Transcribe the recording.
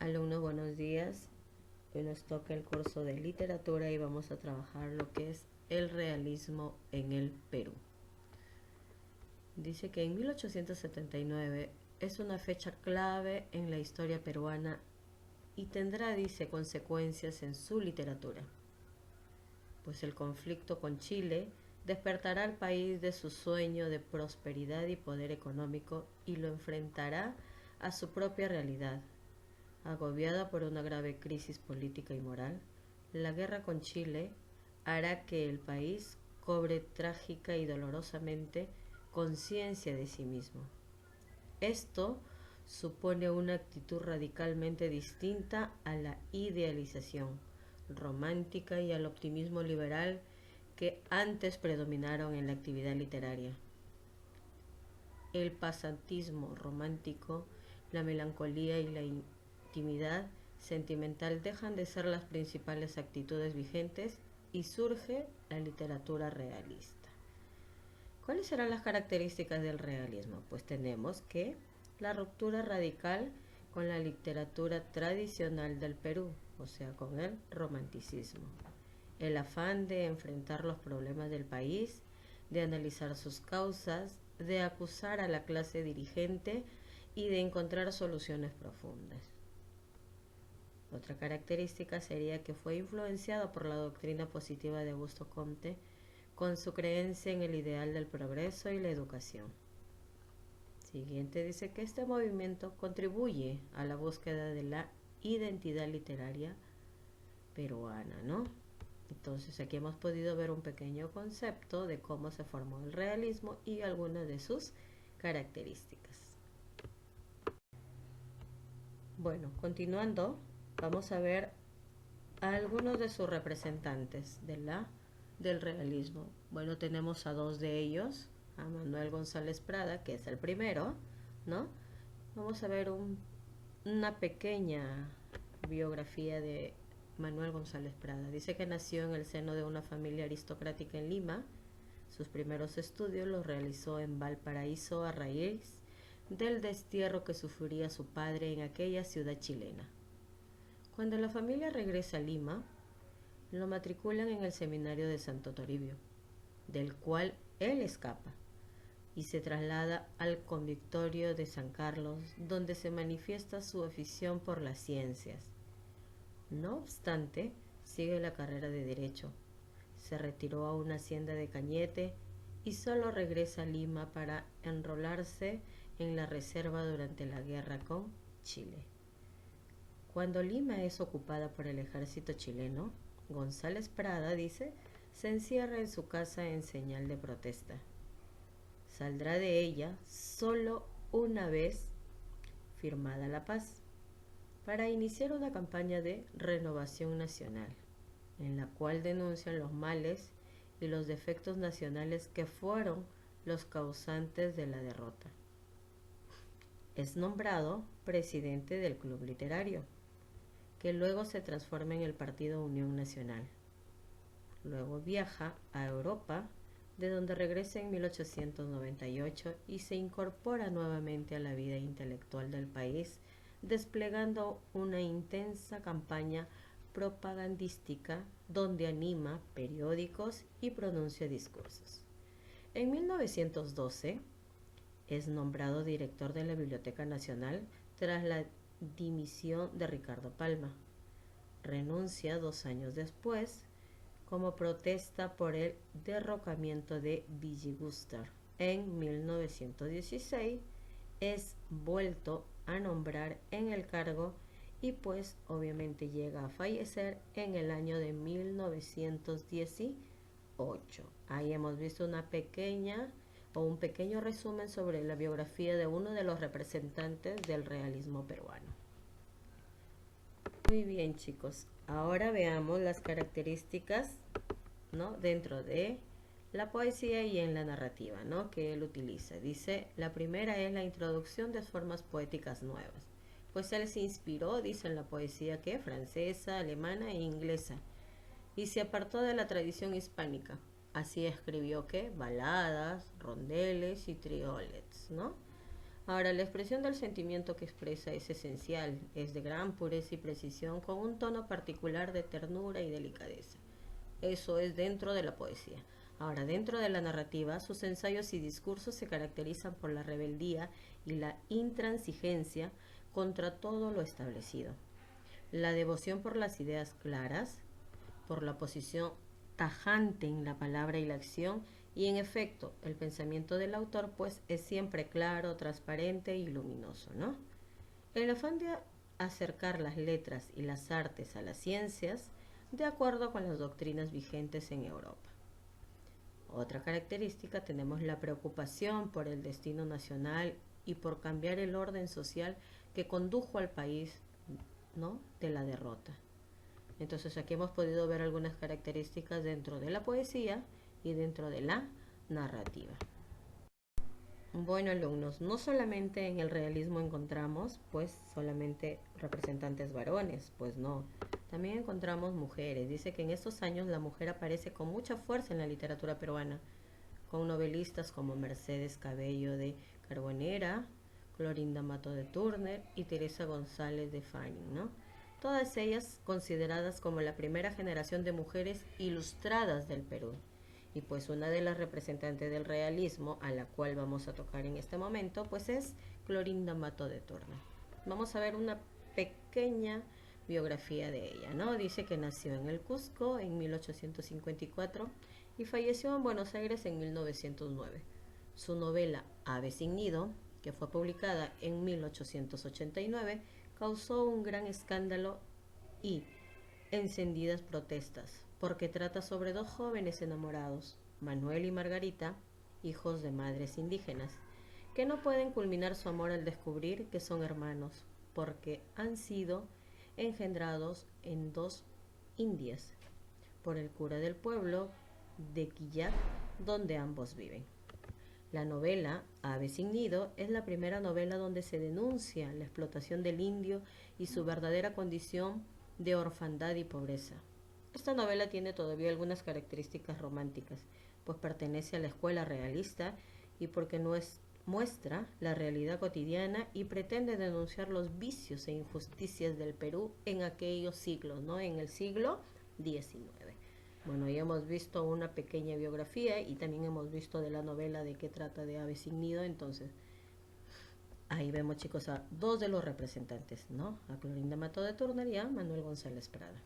Alumnos, buenos días. Hoy nos toca el curso de literatura y vamos a trabajar lo que es el realismo en el Perú. Dice que en 1879 es una fecha clave en la historia peruana y tendrá, dice, consecuencias en su literatura, pues el conflicto con Chile despertará al país de su sueño de prosperidad y poder económico y lo enfrentará a su propia realidad. Agobiada por una grave crisis política y moral, la guerra con Chile hará que el país cobre trágica y dolorosamente conciencia de sí mismo. Esto supone una actitud radicalmente distinta a la idealización romántica y al optimismo liberal que antes predominaron en la actividad literaria. El pasantismo romántico, la melancolía y la intimidad sentimental dejan de ser las principales actitudes vigentes y surge la literatura realista. ¿Cuáles serán las características del realismo? Pues tenemos que la ruptura radical con la literatura tradicional del Perú, o sea, con el romanticismo. El afán de enfrentar los problemas del país, de analizar sus causas, de acusar a la clase dirigente y de encontrar soluciones profundas. Otra característica sería que fue influenciado por la doctrina positiva de Augusto Comte con su creencia en el ideal del progreso y la educación. Siguiente dice que este movimiento contribuye a la búsqueda de la identidad literaria peruana, ¿no? Entonces aquí hemos podido ver un pequeño concepto de cómo se formó el realismo y algunas de sus características. Bueno, continuando, vamos a ver a algunos de sus representantes del realismo. Bueno, tenemos a dos de ellos, a Manuel González Prada, que es el primero, ¿no? Vamos a ver una pequeña biografía de Manuel González Prada. Dice que nació en el seno de una familia aristocrática en Lima. Sus primeros estudios los realizó en Valparaíso a raíz del destierro que sufría su padre en aquella ciudad chilena. Cuando la familia regresa a Lima, lo matriculan en el seminario de Santo Toribio, del cual él escapa, y se traslada al convictorio de San Carlos, donde se manifiesta su afición por las ciencias. No obstante, sigue la carrera de Derecho. Se retiró a una hacienda de Cañete y solo regresa a Lima para enrolarse en la reserva durante la guerra con Chile. Cuando Lima es ocupada por el ejército chileno, González Prada, dice, se encierra en su casa en señal de protesta. Saldrá de ella solo una vez firmada la paz, para iniciar una campaña de renovación nacional, en la cual denuncian los males y los defectos nacionales que fueron los causantes de la derrota. Es nombrado presidente del Club Literario, que luego se transforma en el Partido Unión Nacional. Luego viaja a Europa, de donde regresa en 1898 y se incorpora nuevamente a la vida intelectual del país, desplegando una intensa campaña propagandística donde anima periódicos y pronuncia discursos. En 1912 es nombrado director de la Biblioteca Nacional tras la dimisión de Ricardo Palma. Renuncia 2 años después como protesta por el derrocamiento de Villegúzar. En 1916 es vuelto a nombrar en el cargo y pues obviamente llega a fallecer en el año de 1918. Ahí hemos visto una pequeña o un pequeño resumen sobre la biografía de uno de los representantes del realismo peruano. Muy bien, chicos, ahora veamos las características, ¿no?, dentro de la poesía y en la narrativa, ¿no?, que él utiliza. Dice, la primera es la introducción de formas poéticas nuevas. Pues él se inspiró, dice, en la poesía que francesa, alemana e inglesa, y se apartó de la tradición hispánica. Así escribió que baladas, rondeles y triolets, ¿no? Ahora, la expresión del sentimiento que expresa es esencial, es de gran pureza y precisión, con un tono particular de ternura y delicadeza. Eso es dentro de la poesía. Ahora, dentro de la narrativa, sus ensayos y discursos se caracterizan por la rebeldía y la intransigencia contra todo lo establecido. La devoción por las ideas claras, por la posición tajante en la palabra y la acción, y en efecto, el pensamiento del autor pues es siempre claro, transparente y luminoso, ¿no? El afán de acercar las letras y las artes a las ciencias de acuerdo con las doctrinas vigentes en Europa. Otra característica, tenemos la preocupación por el destino nacional y por cambiar el orden social que condujo al país, ¿no?, de la derrota. Entonces aquí hemos podido ver algunas características dentro de la poesía y dentro de la narrativa. Bueno, alumnos, no solamente en el realismo encontramos pues solamente representantes varones, pues no. También encontramos mujeres. Dice que en estos años la mujer aparece con mucha fuerza en la literatura peruana, con novelistas como Mercedes Cabello de Carbonera, Clorinda Mato de Turner y Teresa González de Fanning, ¿no? Todas ellas consideradas como la primera generación de mujeres ilustradas del Perú. Y pues una de las representantes del realismo, a la cual vamos a tocar en este momento, pues es Clorinda Mato de Turner. Vamos a ver una pequeña biografía de ella, ¿no? Dice que nació en el Cusco en 1854 y falleció en Buenos Aires en 1909. Su novela Ave sin nido, que fue publicada en 1889, causó un gran escándalo y encendidas protestas, porque trata sobre dos jóvenes enamorados, Manuel y Margarita, hijos de madres indígenas, que no pueden culminar su amor al descubrir que son hermanos, porque han sido engendrados en dos indias, por el cura del pueblo de Quillac, donde ambos viven. La novela Ave sin nido es la primera novela donde se denuncia la explotación del indio y su verdadera condición de orfandad y pobreza. Esta novela tiene todavía algunas características románticas, pues pertenece a la escuela realista y porque no es, muestra la realidad cotidiana y pretende denunciar los vicios e injusticias del Perú en aquellos siglos, ¿no? En el siglo XIX. Bueno, ya hemos visto una pequeña biografía y también hemos visto de la novela de qué trata de Ave sin nido, entonces ahí vemos, chicos, a dos de los representantes, ¿no? A Clorinda Mato de Turner y a Manuel González Prada.